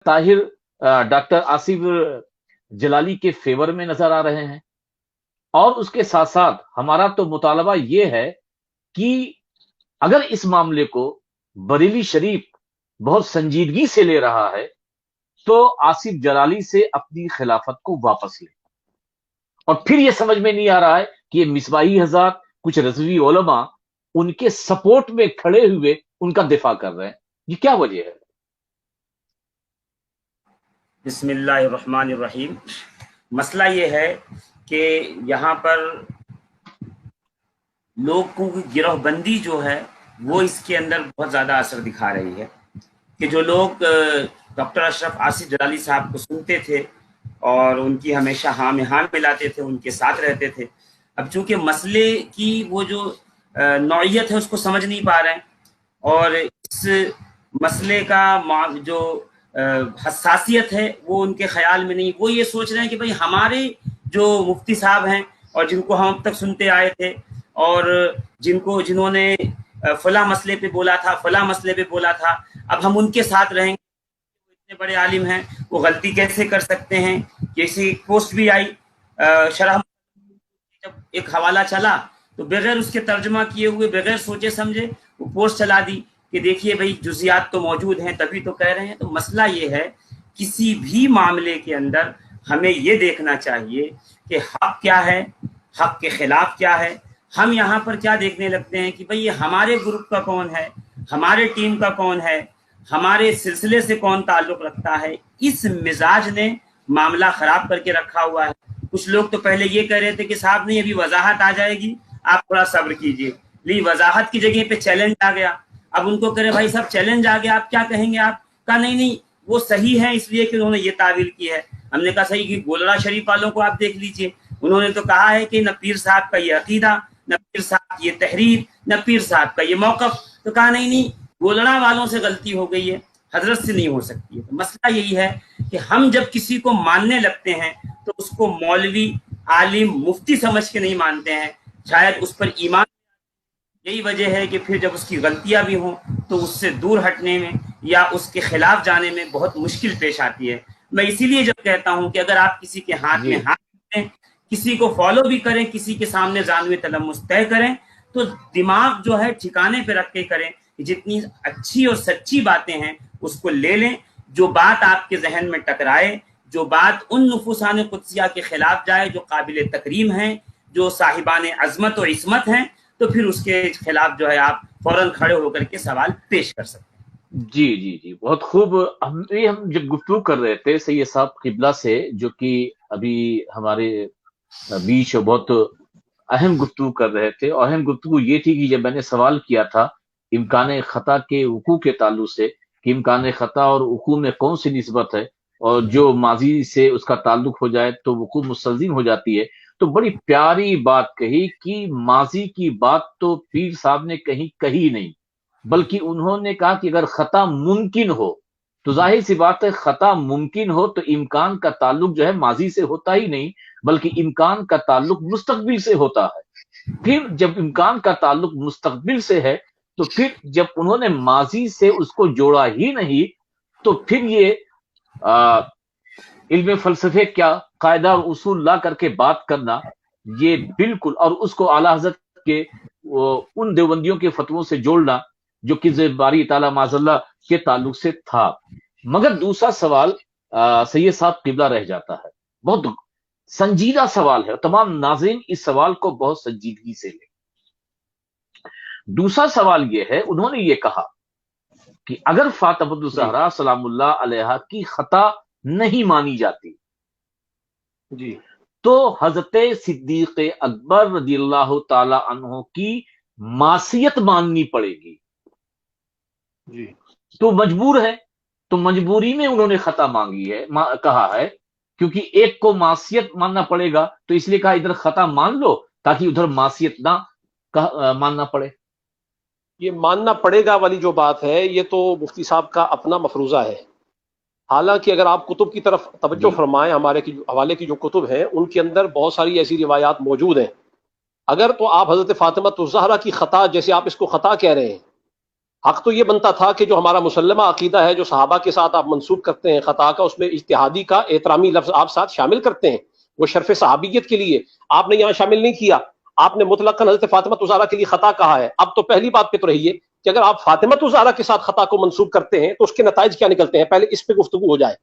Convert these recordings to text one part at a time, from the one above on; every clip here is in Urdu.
طاہر ڈاکٹر آصف جلالی کے فیور میں نظر آ رہے ہیں، اور اس کے ساتھ ساتھ ہمارا تو مطالبہ یہ ہے کہ اگر اس معاملے کو بریلی شریف بہت سنجیدگی سے لے رہا ہے تو آصف جلالی سے اپنی خلافت کو واپس لے. اور پھر یہ سمجھ میں نہیں آ رہا ہے کہ یہ مصباحی حضرات، کچھ رضوی علماء ان کے سپورٹ میں کھڑے ہوئے ان کا دفاع کر رہے ہیں. یہ کیا وجہ ہے؟ بسم اللہ الرحمن الرحیم. مسئلہ یہ ہے کہ یہاں پر لوگوں کی گروہ بندی جو ہے وہ اس کے اندر بہت زیادہ اثر دکھا رہی ہے کہ جو لوگ ڈاکٹر اشرف آصف جلالی صاحب کو سنتے تھے اور ان کی ہمیشہ ہاں میں ہاں ملاتے تھے، ان کے ساتھ رہتے تھے، اب چونکہ مسئلے کی وہ جو نوعیت ہے اس کو سمجھ نہیں پا رہے ہیں، اور اس مسئلے کا جو حساسیت ہے وہ ان کے خیال میں نہیں. وہ یہ سوچ رہے ہیں کہ بھئی ہمارے جو مفتی صاحب ہیں اور جن کو ہم اب تک سنتے آئے تھے اور جنہوں نے فلاں مسئلے پہ بولا تھا، فلاں مسئلے پہ بولا تھا، اب ہم ان کے ساتھ رہیں گے. اتنے بڑے عالم ہیں، وہ غلطی کیسے کر سکتے ہیں؟ کیسی پوسٹ بھی آئی شرح، جب ایک حوالہ چلا تو بغیر اس کے ترجمہ کیے ہوئے، بغیر سوچے سمجھے وہ پوسٹ چلا دی کہ دیکھیے بھئی جزیات تو موجود ہیں تبھی تو کہہ رہے ہیں. تو مسئلہ یہ ہے کسی بھی معاملے کے اندر ہمیں یہ دیکھنا چاہیے کہ حق کیا ہے، حق کے خلاف کیا ہے. ہم یہاں پر کیا دیکھنے لگتے ہیں کہ بھئی یہ ہمارے گروپ کا کون ہے، ہمارے ٹیم کا کون ہے، ہمارے سلسلے سے کون تعلق رکھتا ہے. اس مزاج نے معاملہ خراب کر کے رکھا ہوا ہے. کچھ لوگ تو پہلے یہ کہہ رہے تھے کہ صاحب نہیں ابھی وضاحت آ جائے گی، آپ تھوڑا صبر کیجئے. لی وضاحت کی جگہ پہ چیلنج آ گیا. اب ان کو کرے بھائی صاحب چیلنج آ گیا، آپ کیا کہیں گے؟ آپ کہا نہیں وہ صحیح ہے اس لیے کہ انہوں نے یہ تعویل کی ہے. ہم نے کہا صحیح کہ گولڑا شریف والوں کو آپ دیکھ لیجئے، انہوں نے تو کہا ہے کہ نہ پیر صاحب کا یہ عقیدہ، نہ پیر صاحب کی یہ تحریر، نہ پیر صاحب کا یہ موقف. تو کہا نہیں گولڑا والوں سے غلطی ہو گئی ہے، حضرت سے نہیں ہو سکتی ہے. تو مسئلہ یہی ہے کہ ہم جب کسی کو ماننے لگتے ہیں تو اس کو مولوی، عالم، مفتی سمجھ کے نہیں مانتے ہیں، شاید اس پر ایمان. یہی وجہ ہے کہ پھر جب اس کی غلطیاں بھی ہوں تو اس سے دور ہٹنے میں یا اس کے خلاف جانے میں بہت مشکل پیش آتی ہے. میں اسی لیے جب کہتا ہوں کہ اگر آپ کسی کے ہاتھ میں ہاتھ دیں، کسی کو فالو بھی کریں، کسی کے سامنے زانوِ تلمس طے کریں، تو دماغ جو ہے ٹھکانے پہ رکھ کے کریں کہ جتنی اچھی اور سچی باتیں ہیں اس کو لے لیں. جو بات آپ کے ذہن میں ٹکرائے، جو بات ان نفوسان قدسیہ کے خلاف جائے جو قابل تکریم ہیں، جو صاحبان عظمت و عصمت ہیں، تو پھر اس کے خلاف جو ہے آپ فوراً کھڑے ہو کر کے سوال پیش کر سکتے ہیں. جی بہت خوب. ہم جب گفتگو کر رہے تھے سید صاحب قبلہ سے، جو کہ ابھی ہمارے بیچ بہت اہم گفتگو کر رہے تھے، اور اہم گفتگو یہ تھی کہ جب میں نے سوال کیا تھا امکان خطا کے وقوع کے تعلق سے کہ امکان خطا اور وقوع میں کون سی نسبت ہے، اور جو ماضی سے اس کا تعلق ہو جائے تو وقوع مستلزم ہو جاتی ہے، تو بڑی پیاری بات کہی کہ ماضی کی بات تو پیر صاحب نے کہی نہیں، بلکہ انہوں نے کہا کہ اگر خطا ممکن ہو تو ظاہر سی بات ہے، خطا ممکن ہو تو امکان کا تعلق جو ہے ماضی سے ہوتا ہی نہیں، بلکہ امکان کا تعلق مستقبل سے ہوتا ہے. پھر جب امکان کا تعلق مستقبل سے ہے تو پھر جب انہوں نے ماضی سے اس کو جوڑا ہی نہیں تو پھر یہ علم فلسفے کیا قاعدہ اور اصول لا کر کے بات کرنا، یہ بالکل، اور اس کو اعلیٰ حضرت کے ان دیوبندیوں کے فتووں سے جوڑنا جو کہ باری تعالیٰ معاذ اللہ کے تعلق سے تھا. مگر دوسرا سوال سید صاحب قبلہ رہ جاتا ہے، بہت سنجیدہ سوال ہے، تمام ناظرین اس سوال کو بہت سنجیدگی سے لیں. دوسرا سوال یہ ہے، انہوں نے یہ کہا کہ اگر فاطمہ الزہرا سلام اللہ علیہا کی خطا نہیں مانی جاتی جی تو حضرت صدیق اکبر رضی اللہ تعالی عنہ کی معصیت ماننی پڑے گی. جی تو مجبور ہے، تو مجبوری میں انہوں نے خطا مانگی ہے، کہا ہے، کیونکہ ایک کو معصیت ماننا پڑے گا تو اس لیے کہا ادھر خطا مان لو تاکہ ادھر معصیت نہ ماننا پڑے. یہ ماننا پڑے گا والی جو بات ہے یہ تو مفتی صاحب کا اپنا مفروضہ ہے. حالانکہ اگر آپ کتب کی طرف توجہ فرمائیں، ہمارے حوالے کی جو کتب ہیں ان کے اندر بہت ساری ایسی روایات موجود ہیں. اگر تو آپ حضرت فاطمہ الزہرا کی خطا، جیسے آپ اس کو خطا کہہ رہے ہیں، حق تو یہ بنتا تھا کہ جو ہمارا مسلمہ عقیدہ ہے جو صحابہ کے ساتھ آپ منسوب کرتے ہیں خطا کا، اس میں اجتہادی کا احترامی لفظ آپ ساتھ شامل کرتے ہیں، وہ شرف صحابیت کے لیے آپ نے یہاں شامل نہیں کیا. آپ نے مطلقاً حضرت فاطمہ الزہرا کے لیے خطا کہا ہے. اب تو پہلی بات پہ تو رہی ہے کہ اگر آپ فاطمہ الزہرا کے ساتھ خطا کو منسوب کرتے ہیں تو اس کے نتائج کیا نکلتے ہیں، پہلے اس پہ گفتگو ہو جائے.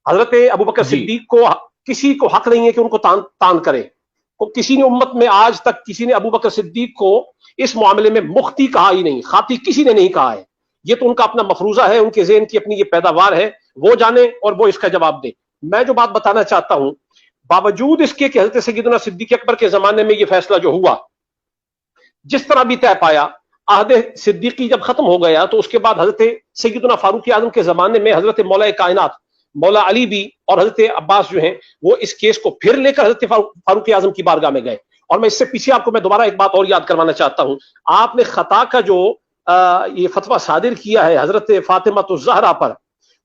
حضرت ابوبکر جی صدیق کو کسی کو حق نہیں ہے کہ ان کو تان کرے. کسی نے امت میں آج تک کسی نے ابوبکر صدیق کو اس معاملے میں مختی کہا ہی نہیں، خاطی کسی نے نہیں کہا ہے. یہ تو ان کا اپنا مفروضہ ہے، ان کے ذہن کی اپنی یہ پیداوار ہے، وہ جانے اور وہ اس کا جواب دیں. میں جو بات بتانا چاہتا ہوں، باوجود اس کے کہ حضرت سیدنا صدیق اکبر کے زمانے میں یہ فیصلہ جو ہوا جس طرح بھی طے پایا، عہد صدیقی جب ختم ہو گیا تو اس کے بعد حضرت سیدنا فاروق اعظم کے زمانے میں حضرت مولا کائنات مولا علی بھی اور حضرت عباس جو ہیں وہ اس کیس کو پھر لے کر حضرت فاروق اعظم کی بارگاہ میں گئے. اور میں اس سے پیچھے آپ کو میں دوبارہ ایک بات اور یاد کروانا چاہتا ہوں. آپ نے خطا کا جو یہ فتویٰ صادر کیا ہے حضرت فاطمہ الزہرا پر،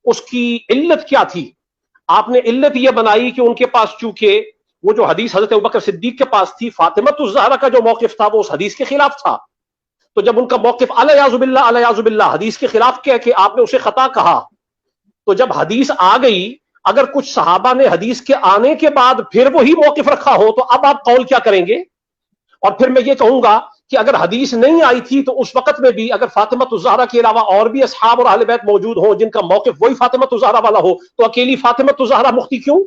اس کی علت کیا تھی؟ آپ نے علت یہ بنائی کہ ان کے پاس چونکہ وہ جو حدیث حضرت ابوبکر صدیق کے پاس تھی، فاطمہ الزہرا کا جو موقف تھا وہ اس حدیث کے خلاف تھا. تو جب ان کا موقف الیاذ باللہ حدیث کے خلاف کیا کہ آپ نے اسے خطا کہا، تو جب حدیث آ گئی، اگر کچھ صحابہ نے حدیث کے آنے کے بعد پھر وہی موقف رکھا ہو تو اب آپ قول کیا کریں گے؟ اور پھر میں یہ کہوں گا کہ اگر حدیث نہیں آئی تھی تو اس وقت میں بھی اگر فاطمہ الزہرا کے علاوہ اور بھی اصحاب اور اہل بیت موجود ہوں جن کا موقف وہی فاطمہ الزہرا والا ہو، تو اکیلی فاطمہ الزہرا مختی کیوں؟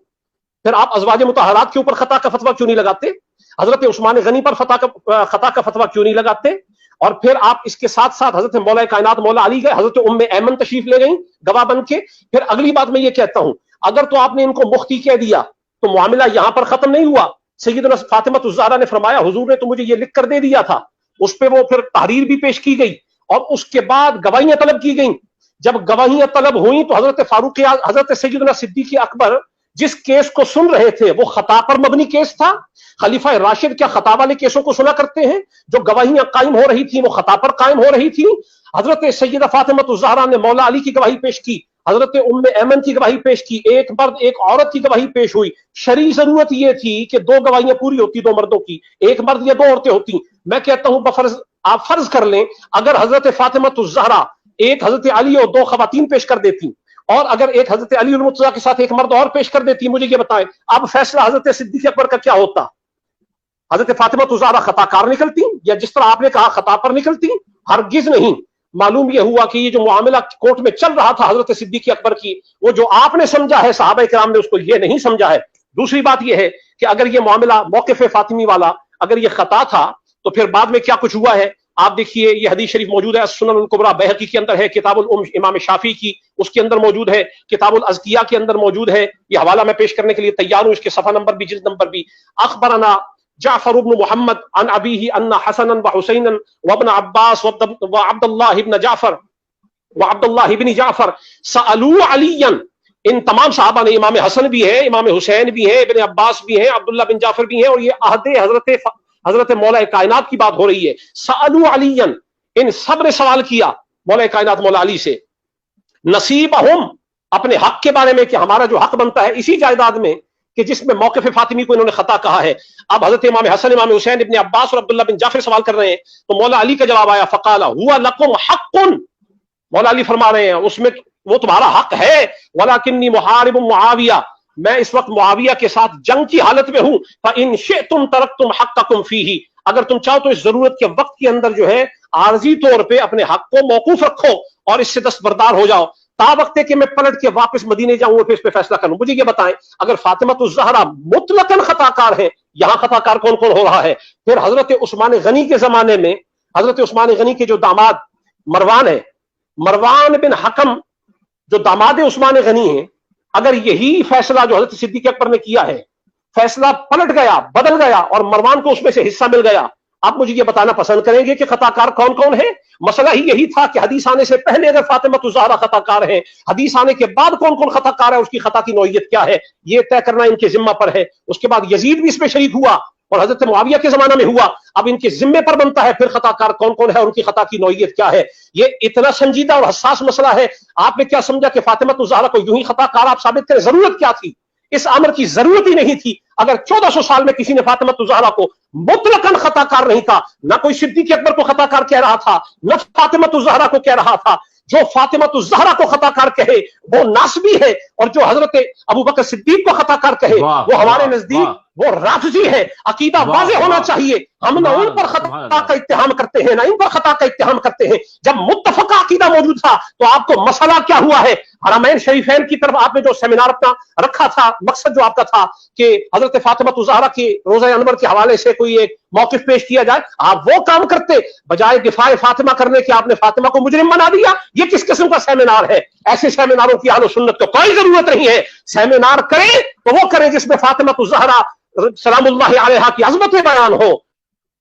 پھر آپ ازواج مطہرات کے اوپر خطا کا فتویٰ کیوں نہیں لگاتے؟ حضرت عثمان غنی پر خطا کا فتویٰ کیوں نہیں لگاتے؟ اور پھر آپ اس کے ساتھ ساتھ حضرت مولا کائنات مولا علی گئے، حضرت ام ایمن تشریف لے گئیں گواہ بن کے. پھر اگلی بات میں یہ کہتا ہوں، اگر تو آپ نے ان کو مختی کہہ دیا تو معاملہ یہاں پر ختم نہیں ہوا. سیدنا فاطمہ الزہرا نے فرمایا حضور نے تو مجھے یہ لکھ کر دے دیا تھا. اس پہ وہ پھر تحریر بھی پیش کی گئی اور اس کے بعد گواہیاں طلب کی گئیں. جب گواہیاں طلب ہوئیں تو حضرت سیدنا صدیق اکبر جس کیس کو سن رہے تھے وہ خطا پر مبنی کیس تھا. خلیفہ راشد کیا خطا والے کیسوں کو سنا کرتے ہیں؟ جو گواہیاں قائم ہو رہی تھیں وہ خطا پر قائم ہو رہی تھی. حضرت سیدہ فاطمہ الزہرا نے مولا علی کی گواہی پیش کی، حضرت ام ایمن کی گواہی پیش کی، ایک مرد ایک عورت کی گواہی پیش ہوئی. شرعی ضرورت یہ تھی کہ دو گواہیاں پوری ہوتی، دو مردوں کی، ایک مرد یا دو عورتیں ہوتی. میں کہتا ہوں بفرض آپ فرض کر لیں اگر حضرت فاطمہ الزہرا ایک حضرت علی اور دو خواتین پیش کر دیتی، اور اگر ایک حضرت علی المرتضیٰ کے ساتھ ایک مرد اور پیش کر دیتی، مجھے یہ بتائیں اب فیصلہ حضرت صدیق اکبر کا کیا ہوتا؟ حضرت فاطمہ الزہرا خطا کار نکلتی یا جس طرح آپ نے کہا خطا پر نکلتی؟ ہرگز نہیں. معلوم یہ ہوا کہ یہ جو معاملہ کورٹ میں چل رہا تھا حضرت صدیق اکبر کی، وہ جو آپ نے سمجھا ہے صحابہ کرام نے اس کو یہ نہیں سمجھا ہے. دوسری بات یہ ہے کہ اگر یہ معاملہ موقف فاطمی والا اگر یہ خطا تھا تو پھر بعد میں کیا کچھ ہوا ہے آپ دیکھیے. یہ حدیث شریف موجود ہے سنن الکبریٰ بہقی کے اندر ہے، کتاب الام امام شافعی کی اس کے اندر موجود ہے، کتاب الازکیہ کے اندر موجود ہے. یہ حوالہ میں پیش کرنے کے لیے تیار ہوں، اس کے صفحہ نمبر بھی جلد نمبر بھی. اخبرنا جعفر بن محمد عن ابیہ ان حسنا وحسینا وابن عباس وعبد اللہ بن جعفر وعبد اللہ بن جعفر سألوا علیا. ان تمام صحابہ نے، امام حسن بھی ہے، امام حسین بھی ہیں، ابن عباس بھی ہیں، عبداللہ بن جعفر بھی ہیں، اور یہ عہد حضرت مولا کائنات کی بات ہو رہی ہے. سألوا علیا، ان سب نے سوال کیا مولا کائنات مولا علی سے، نصیبہم، اپنے حق کے بارے میں کہ ہمارا جو حق بنتا ہے اسی جائیداد میں کہ جس میں موقف فاطمی کو انہوں نے خطا کہا ہے. اب حضرت امام حسن، امام حسین، ابن عباس اور عبداللہ بن جعفر سوال کر رہے ہیں تو مولا علی کا جواب آیا فقال ہوا لکم حق. مولا علی فرما رہے ہیں اس میں وہ تمہارا حق ہے، ولکنی محارب معاویہ، میں اس وقت معاویہ کے ساتھ جنگ کی حالت میں ہوں. فإن شئتم ترکتم حقکم فیہ، اگر تم چاہو تو اس ضرورت کے وقت کے اندر جو ہے عارضی طور پہ اپنے حق کو موقوف رکھو اور اس سے دستبردار ہو جاؤ تا وقت کہ میں پلٹ کے واپس مدینے جاؤں اور پھر اس پہ فیصلہ کروں. مجھے یہ بتائیں اگر فاطمہ الزہرا مطلقاً خطا کار ہے، یہاں خطا کار کون کون ہو رہا ہے؟ پھر حضرت عثمان غنی کے زمانے میں حضرت عثمان غنی کے جو داماد مروان ہے، مروان بن حکم جو داماد عثمان غنی ہیں، اگر یہی فیصلہ جو حضرت صدیق اکبر نے کیا ہے فیصلہ پلٹ گیا، بدل گیا اور مروان کو اس میں سے حصہ مل گیا، آپ مجھے یہ بتانا پسند کریں گے کہ خطا کار کون کون ہے؟ مسئلہ ہی یہی تھا کہ حدیث آنے سے پہلے اگر فاطمہ الزہرا خطا کار ہے، حدیث آنے کے بعد کون کون خطا کار ہے، اس کی خطا کی نوعیت کیا ہے، یہ طے کرنا ان کے ذمہ پر ہے. اس کے بعد یزید بھی اس میں شریک ہوا اور حضرت معاویہ کے زمانہ میں ہوا. اب ان کے ذمے پر بنتا ہے پھر خطا کار کون کون ہے اور ان کی خطا کی نوعیت کیا ہے. یہ اتنا سنجیدہ اور حساس مسئلہ ہے. آپ نے کیا سمجھا کہ فاطمہ الزہرا کو یوں ہی خطا کار آپ ثابت کریں؟ ضرورت کیا تھی؟ اس امر کی ضرورت ہی نہیں تھی. اگر 1400 سال میں کسی نے فاطمۃ الزہرا کو مطلقاً خطا کار نہیں تھا، نہ کوئی صدیق اکبر کو خطا کار کہہ رہا تھا، نہ فاطمۃ الزہرا کو کہہ رہا تھا. جو فاطمۃ الزہرا کو خطا کار کہے وہ ناسبی ہے، اور جو حضرت ابو بکر صدیق کو خطا کار کہے وہ ہمارے نزدیک وہ رافضی ہے. عقیدہ واضح ہونا چاہیے. ہم نہ ان پر خطا کا اتہام کرتے ہیں، نہ ان پر خطا کا اتہام کرتے ہیں. جب متفقہ عقیدہ موجود تھا تو آپ کو مسئلہ کیا ہوا ہے؟ حرمین شریفین کی طرف آپ نے جو سیمینار اپنا رکھا تھا، مقصد جو آپ کا تھا کہ حضرت فاطمۃ الزہرا کی روضہ انور کے حوالے سے کوئی ایک موقف پیش کیا جائے، آپ وہ کام کرتے بجائے دفاع فاطمہ کرنے کے. آپ نے فاطمہ کو مجرم بنا دیا. یہ کس قسم کا سیمینار ہے؟ ایسے سیمیناروں کی اہل سنت کو کوئی ضرورت نہیں ہے. سیمینار کریں تو وہ کریں جس میں فاطمۃ الزہرا سلام اللہ علیہا کی عظمت بیان ہو،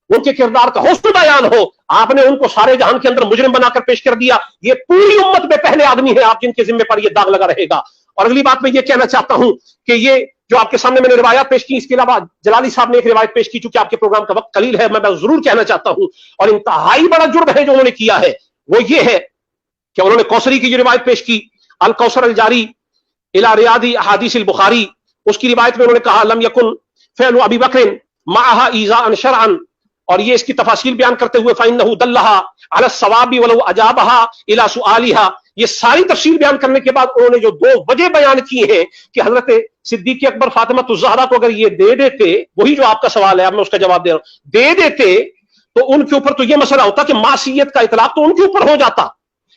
ان کے کردار کا حسن بیان ہو. آپ نے ان کو سارے جہان کے اندر مجرم بنا کر پیش کر دیا. یہ پوری امت میں پہلے آدمی ہیں آپ جن کے ذمے پر یہ داغ لگا رہے گا. اور اگلی بات میں یہ کہنا چاہتا ہوں کہ یہ جو آپ کے سامنے میں نے روایات پیش کی، اس کے علاوہ جلالی صاحب نے ایک روایت پیش کی. چونکہ آپ کے پروگرام کا وقت قلیل ہے، میں ضرور کہنا چاہتا ہوں، اور انتہائی بڑا جرم ہے جو انہوں نے کیا ہے، وہ یہ ہے کہ انہوں نے کوثری کی جو روایت پیش کی، الکوثر الجاری الی ریاض احادیث البخاری، اس کی روایت میں انہوں نے کہا لم یکن فعل ابی بکر معها ایذاء شرعا، اور یہ اس کی تفاصیل بیان کرتے ہوئے فإنه دلها على الصواب ولو اجابها الى سؤالها. یہ ساری تفصیل بیان کرنے کے بعد انہوں نے جو دو وجہ بیان کی ہیں کہ حضرت صدیق اکبر فاطمۃ الزہرا کو اگر یہ دے دیتے، وہی جو آپ کا سوال ہے اب میں اس کا جواب دے رہا ہوں، دے دیتے تو ان کے اوپر تو یہ مسئلہ ہوتا کہ معصیت کا اطلاق تو ان کے اوپر ہو جاتا.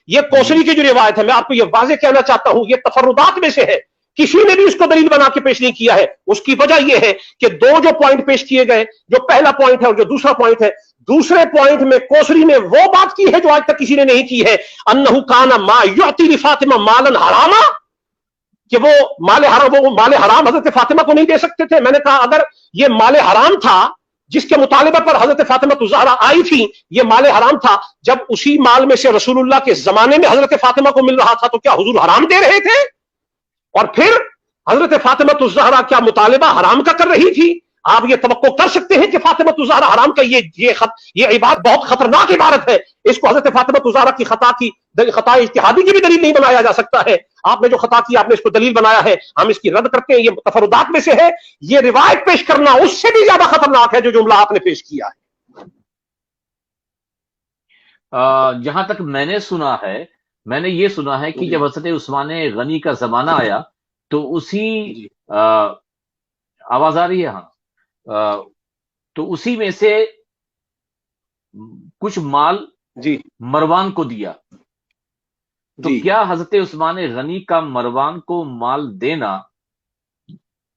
یہ کوثری کی جو روایت ہے، میں آپ کو یہ واضح کہنا چاہتا ہوں، یہ تفردات میں سے ہے، کسی نے بھی اس کو دلیل بنا کے پیش نہیں کیا ہے. اس کی وجہ یہ ہے کہ دو جو پوائنٹ پیش کیے گئے، جو پہلا پوائنٹ ہے اور جو دوسرا پوائنٹ ہے، دوسرے پوائنٹ میں کوثری نے وہ بات کی ہے جو آج تک کسی نے نہیں کی ہے، انہ کان ما یعطی لفاطمہ مالا حراما، کہ وہ مال حرام حضرت فاطمہ کو نہیں دے سکتے تھے. میں نے کہا اگر یہ مال حرام تھا جس کے مطالبہ پر حضرت فاطمہ الزہرا آئی تھی، یہ مال حرام تھا، جب اسی مال میں سے رسول اللہ کے زمانے میں حضرت فاطمہ کو مل رہا تھا تو کیا حضور حرام دے رہے تھے؟ اور پھر حضرت فاطمہ الزہرا کیا مطالبہ حرام کا کر رہی تھی؟ آپ یہ توقع کر سکتے ہیں کہ فاطمہ الزہرا حرام کا یہ عبادت بہت خطرناک عبادت ہے، اس کو حضرت فاطمہ الزہرا کی خطا اجتہادی کی بھی دلیل نہیں بنایا جا سکتا ہے. آپ نے جو خطا کی آپ نے اس کو دلیل بنایا ہے، ہم اس کی رد کرتے ہیں. یہ تفردات میں سے ہے. یہ روایت پیش کرنا اس سے بھی زیادہ خطرناک ہے جو جملہ آپ نے پیش کیا ہے. جہاں تک میں نے سنا ہے، میں نے یہ سنا ہے کہ جب حضرت عثمان غنی کا زمانہ آیا تو اسی آواز آ رہی ہے؟ ہاں، تو اسی میں سے کچھ مال جی مروان کو دیا. تو جی کیا حضرت عثمان غنی کا مروان کو مال دینا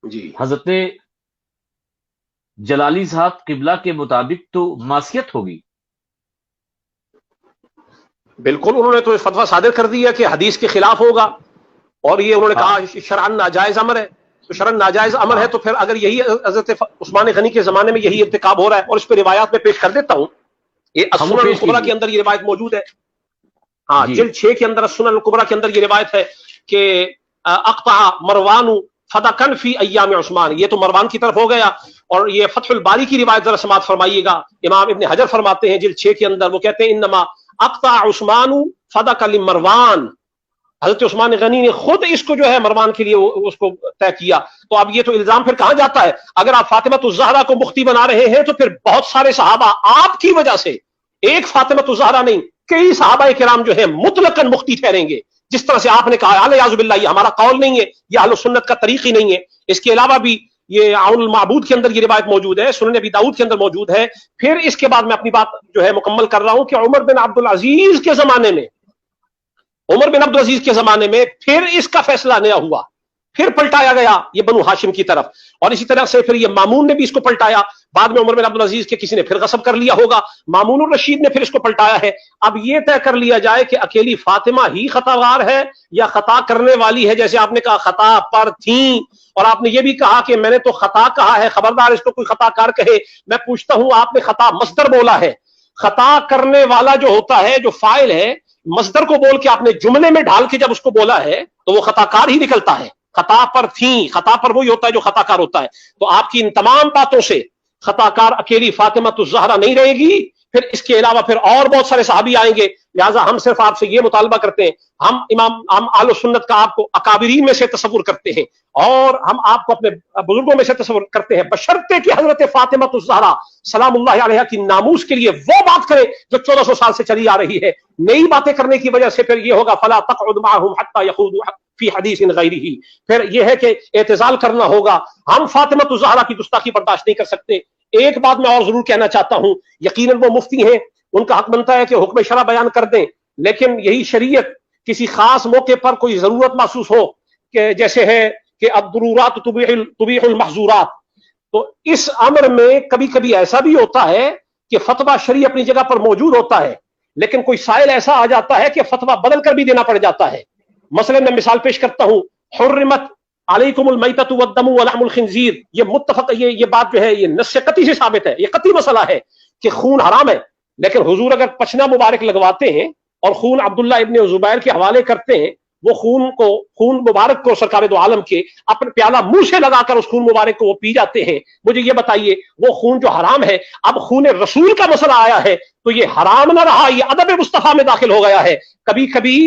جی حضرت جلالی صاحب قبلہ کے مطابق تو معصیت ہوگی؟ بالکل، انہوں نے تو فتویٰ صادر کر دیا کہ حدیث کے خلاف ہوگا، اور یہ انہوں نے کہا شرعاً ناجائز امر ہے. تو شرعاً ناجائز امر ہے تو پھر اگر یہی حضرت عثمان غنی کے زمانے میں یہی ارتکاب ہو رہا ہے، اور اس پہ روایات میں پیش کر دیتا ہوں، یہ السنن الکبریٰ کے اندر یہ روایت موجود ہے. ہاں، جلد 6 کے اندر السنن الکبریٰ کے اندر یہ روایت ہے کہ اقطع مروان فدقن فی ایام عثمان. یہ تو مروان کی طرف ہو گیا. اور یہ فتح الباری کی روایت ذرا سماعت فرمائیے گا. امام ابن حجر فرماتے ہیں جلد 6 کے اندر، وہ کہتے ہیں انما اقطع عثمان فدق لمروان، حضرت عثمان غنی نے خود اس کو جو ہے مروان کے لیے اس کو طے کیا. تو اب یہ تو الزام پھر کہاں جاتا ہے؟ اگر آپ فاطمۃ الزہرا کو مختی بنا رہے ہیں تو پھر بہت سارے صحابہ آپ کی وجہ سے، ایک فاطمۃ الزہرا نہیں، کئی صحابہ کرام جو ہیں مطلقاً مختی ٹھہریں گے، جس طرح سے آپ نے کہا. الیاذ باللہ، یہ ہمارا قول نہیں ہے، یہ اہل سنت کا طریق ہی نہیں ہے. اس کے علاوہ بھی یہ عون المعبود کے اندر یہ روایت موجود ہے، سنن ابی داؤد کے اندر موجود ہے. پھر اس کے بعد میں اپنی بات جو ہے مکمل کر رہا ہوں کہ عمر بن عبد العزیز کے زمانے میں، عمر بن عبد العزیز کے زمانے میں پھر اس کا فیصلہ نیا ہوا، پھر پلٹایا گیا یہ بنو ہاشم کی طرف، اور اسی طرح سے پھر یہ مامون نے بھی اس کو پلٹایا. بعد میں عمر بن عبد العزیز کے کسی نے پھر غصب کر لیا ہوگا، مامون الرشید نے پھر اس کو پلٹایا ہے. اب یہ طے کر لیا جائے کہ اکیلی فاطمہ ہی خطاوار ہے یا خطا کرنے والی ہے. جیسے آپ نے کہا خطا پر تھیں، اور آپ نے یہ بھی کہا کہ میں نے تو خطا کہا ہے، خبردار اس کو کوئی خطا کار کہے. میں پوچھتا ہوں، آپ نے خطا مصدر بولا ہے، خطا کرنے والا جو ہوتا ہے، جو فاعل ہے، مصدر کو بول کے آپ نے جملے میں ڈھال کے جب اس کو بولا ہے تو وہ خطا کار ہی نکلتا ہے. خطا پر تھیں، خطا پر وہی ہوتا ہے جو خطا کار ہوتا ہے. تو آپ کی ان تمام باتوں سے خطا کار اکیلی فاطمہ الزہرا نہیں رہے گی، پھر اس کے علاوہ پھر اور بہت سارے صحابی آئیں گے. لہٰذا ہم صرف آپ سے یہ مطالبہ کرتے ہیں, ہم اہل سنت کا آپ کو اکابرین میں سے تصور کرتے ہیں اور ہم آپ کو اپنے بزرگوں میں سے تصور کرتے ہیں, بشرطے کہ حضرت فاطمہ الزہرا سلام اللہ علیہا کی ناموس کے لیے وہ بات کریں جو 1400 سال سے چلی آ رہی ہے. نئی باتیں کرنے کی وجہ سے پھر یہ ہوگا فلا تقعد معهم حتى يخوضوا فی حدیث غیرہ, پھر یہ ہے کہ اعتزال کرنا ہوگا. ہم فاطمہ الزہرا کی گستاخی برداشت نہیں کر سکتے. ایک بات میں اور ضرور کہنا چاہتا ہوں, یقیناً وہ مفتی ہیں, ان کا حق بنتا ہے کہ حکم شرع بیان کر دیں, لیکن یہی شریعت کسی خاص موقع پر کوئی ضرورت محسوس ہو کہ جیسے ہے کہ الضرورات تبیح المحظورات, تو اس امر میں کبھی کبھی ایسا بھی ہوتا ہے کہ فتویٰ شرعی اپنی جگہ پر موجود ہوتا ہے, لیکن کوئی سائل ایسا آ جاتا ہے کہ فتویٰ بدل کر بھی دینا پڑ جاتا ہے. مثلا میں مثال پیش کرتا ہوں, حرمت علیکم المیتۃ والدم ولحم الخنزیر, یہ متفق, یہ بات جو ہے یہ نص قطعی سے ثابت ہے, یہ قطعی مسئلہ ہے کہ خون حرام ہے. لیکن حضور اگر پچنا مبارک لگواتے ہیں اور خون عبداللہ ابن زبیر کے حوالے کرتے ہیں, وہ خون مبارک کو سرکار دو عالم کے اپنے پیالہ منہ سے لگا کر اس خون مبارک کو وہ پی جاتے ہیں. مجھے یہ بتائیے, وہ خون جو حرام ہے, اب خون رسول کا مسئلہ آیا ہے تو یہ حرام نہ رہا, یہ ادب مصطفیٰ میں داخل ہو گیا ہے. کبھی کبھی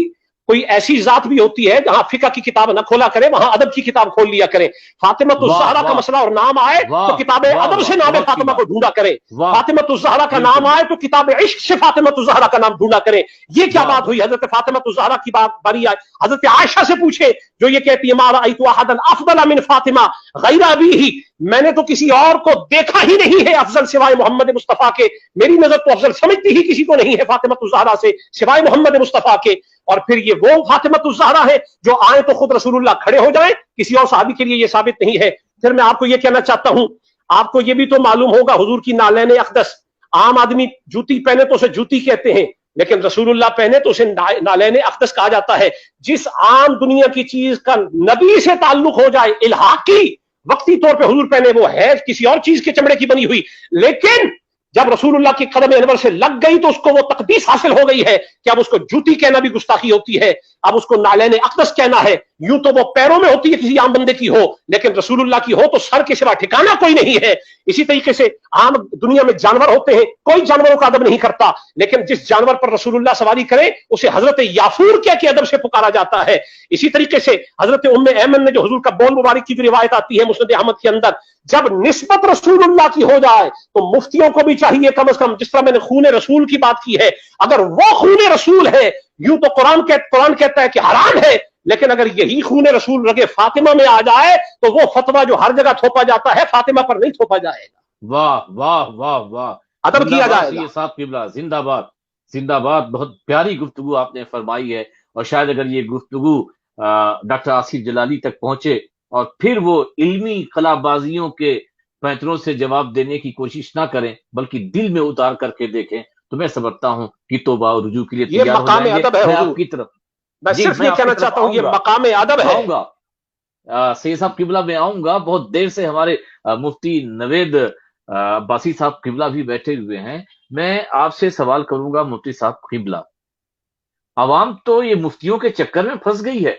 کوئی ایسی ذات بھی ہوتی ہے جہاں فقہ کی کتاب نہ کھولا کرے, وہاں ادب کی کتاب کھول لیا کرے. فاطمہ الزہرا کا مسئلہ اور نام آئے تو کتاب ادب سے نام فاطمہ کو ڈھونڈا کرے, فاطمہ الزہرا کا نام آئے تو کتاب عشق سے فاطمہ الزہرا کا نام ڈھونڈا کرے. یہ کیا بات ہوئی؟ حضرت فاطمہ الزہرا کی بات باری آئے, حضرت عائشہ سے پوچھے جو یہ کہتی ہے ما رأیت احدا افضل من فاطمہ غیر ابیہ, میں نے تو کسی اور کو دیکھا ہی نہیں ہے افضل سوائے محمد مصطفیٰ کے, میری نظر تو افضل سمجھتی ہی کسی کو نہیں ہے فاطمہ الزہرا سے سوائے محمد مصطفیٰ کے. اور پھر یہ وہ فاطمہ الزہرا ہے جو آئے تو خود رسول اللہ کھڑے ہو جائیں, کسی اور صحابی کے لیے یہ ثابت نہیں ہے. پھر میں آپ کو یہ کہنا چاہتا ہوں, آپ کو یہ بھی تو معلوم ہوگا حضور کی نالین اقدس, عام آدمی جوتی پہنے تو اسے جوتی کہتے ہیں, لیکن رسول اللہ پہنے تو اسے نالین اقدس کہا جاتا ہے. جس عام دنیا کی چیز کا نبی سے تعلق ہو جائے الحاقی وقتی طور پہ حضور پہنے, وہ ہے کسی اور چیز کے چمڑے کی بنی ہوئی, لیکن جب رسول اللہ کی قدم انور سے لگ گئی تو اس کو وہ تقدیس حاصل ہو گئی ہے کہ اب اس کو جوتی کہنا بھی گستاخی ہوتی ہے, اب اس کو نالین اقدس کہنا ہے. یوں تو وہ پیروں میں ہوتی ہے کسی عام بندے کی ہو, لیکن رسول اللہ کی ہو تو سر کے سوا ٹھکانا کوئی نہیں ہے. اسی طریقے سے عام دنیا میں جانور ہوتے ہیں, کوئی جانوروں کا ادب نہیں کرتا, لیکن جس جانور پر رسول اللہ سواری کرے اسے حضرت یافور کہہ کے ادب سے پکارا جاتا ہے. اسی طریقے سے حضرت ام ایمن نے جو حضور کا بول مبارک کی روایت آتی ہے مسند احمد کے اندر, جب نسبت رسول اللہ کی ہو جائے تو مفتیوں کو بھی چاہیے کم از کم, جس طرح میں نے خون رسول کی بات کی ہے, اگر وہ خون رسول ہے, یوں تو قرآن کہتا ہے کہ حرام ہے, لیکن اگر یہی خون رسول رگے فاطمہ میں آ جائے تو وہ فتویٰ جو ہر جگہ تھوپا جاتا ہے فاطمہ پر نہیں تھوپا جائے گا. واہ واہ واہ واہ, ادب کیا جائے گا. صاحب قبلہ زندہ باد, زندہ باد. بہت پیاری گفتگو آپ نے فرمائی ہے, اور شاید اگر یہ گفتگو ڈاکٹر آصف جلالی تک پہنچے اور پھر وہ علمی خلا بازیوں کے پینتروں سے جواب دینے کی کوشش نہ کریں بلکہ دل میں اتار کر کے دیکھیں, تو میں سمجھتا ہوں کہ توبہ اور رجوع کے لیے تیار ہو جائیں گے. میں آپ کی طرف میں صرف یہ کہنا چاہتا ہوں, یہ مقام ادب ہے. آؤں گا سید صاحب قبلہ میں آؤں گا. بہت دیر سے ہمارے مفتی نوید عباسی صاحب قبلہ بھی بیٹھے ہوئے ہیں. میں آپ سے سوال کروں گا مفتی صاحب قبلہ, عوام تو یہ مفتیوں کے چکر میں پھنس گئی ہے,